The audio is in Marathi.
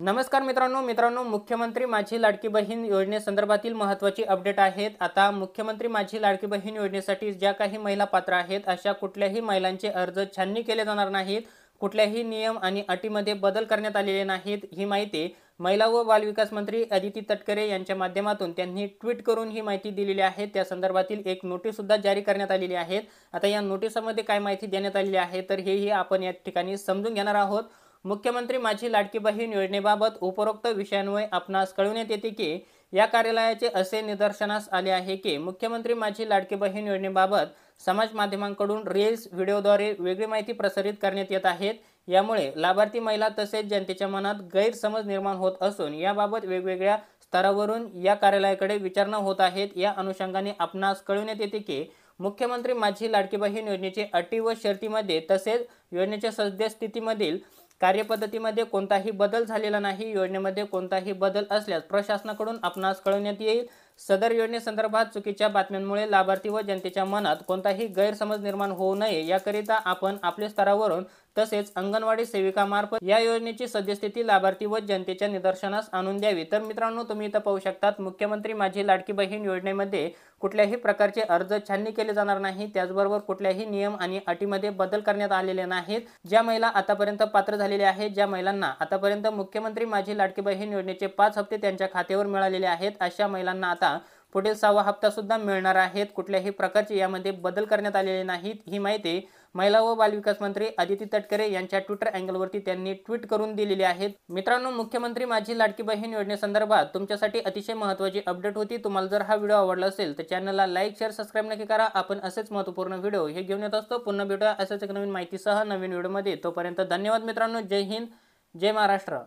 नमस्कार मित्रांनो मुख्यमंत्री माझी लाडकी बहीण योजनेसंदर्भातील महत्त्वाची अपडेट आहेत। आता मुख्यमंत्री माझी लाडकी बहीण योजनेसाठी ज्या काही महिला पात्र आहेत अशा कुठल्याही महिलांचे अर्ज छाननी केले जाणार नाहीत। कुठल्याही नियम आणि अटीमध्ये बदल करण्यात आलेले नाहीत। ही माहिती महिला व बालविकास मंत्री अदिती तटकरे यांच्या माध्यमातून त्यांनी ट्विट करून ही माहिती दिलेली आहे। त्या संदर्भातील एक नोटीस सुद्धा जारी करण्यात आलेली आहे। आता या नोटीसमध्ये काय माहिती देण्यात आलेली आहे तर हेही आपण या ठिकाणी समजून घेणार आहोत। मुख्यमंत्री माझी लाडकी बहीण योजनेबाबत उपरोक्त विषयांवर आपणास कळविण्यात येते की या कार्यालयाचे असे निदर्शनास आले आहे की मुख्यमंत्री माझी लाडकी बहीण योजनेबाबत समाज माध्यमांकडून रील्स व्हिडिओद्वारे वेगळी माहिती प्रसारित करण्यात येत आहेत। यामुळे लाभार्थी महिला तसेच जनतेच्या मनात गैरसमज निर्माण होत असून याबाबत वेगवेगळ्या स्तरावरून या कार्यालयाकडे विचारणा होत आहेत। या अनुषंगाने आपणास कळविण्यात येते की मुख्यमंत्री माझी लाडकी बहीण योजनेचे अटी व शर्तीमध्ये तसेच योजनेच्या सद्यस्थितीमधील कार्यपद्धतीमध्ये कोणताही बदल झालेला नाही। योजनेमध्ये कोणताही बदल असल्यास प्रशासनाकडून आपणास कळवण्यात येईल। सदर योजनेसंदर्भात चुकीच्या बातम्यांमुळे लाभार्थी व जनतेच्या मनात कोणताही गैरसमज निर्माण होऊ नये याकरिता आपण आपल्या स्तरावरून तसेच अंगणवाडी सेविकामार्फत या योजनेची सद्यस्थिती लाभार्थी व जनतेच्या निदर्शनास आणून द्यावी। तर मित्रांनो, तुम्ही इथं पाहू शकतात मुख्यमंत्री माझी लाडकी बहीण योजनेमध्ये कुठल्याही प्रकारचे अर्ज छाननी केले जाणार नाही। त्याचबरोबर कुठल्याही नियम आणि अटीमध्ये बदल करण्यात आलेले नाहीत। ज्या महिला आतापर्यंत पात्र झालेल्या आहेत, ज्या महिलांना आतापर्यंत मुख्यमंत्री माझी लाडकी बहीण योजनेचे 5 हप्ते त्यांच्या खात्यावर मिळालेले आहेत अशा महिलांना आता पुढील 6वा हप्ता सुद्धा मिळणार आहेत। कुठल्याही प्रकारचे यामध्ये बदल करण्यात आलेले नाहीत। ही माहिती महिला व बालविकास मंत्री अदिती तटकरे यांच्या ट्विटर अँगलवरती त्यांनी ट्विट करून दिलेली आहे। मित्रांनो, मुख्यमंत्री माझी लाडकी बहीण योजनेसंदर्भात तुमच्यासाठी अतिशय महत्त्वाची अपडेट होती। तुम्हाला जर हा व्हिडिओ आवडला असेल तर चॅनलला लाईक शेअर सबस्क्राईब नक्की करा। आपण असेच महत्त्वपूर्ण व्हिडिओ हे घेऊन येत असतो। पुन्हा भेटूया अशाच एक नवीन माहितीसह नवीन व्हिडिओमध्ये। तोपर्यंत धन्यवाद मित्रांनो। जय हिंद, जय महाराष्ट्र।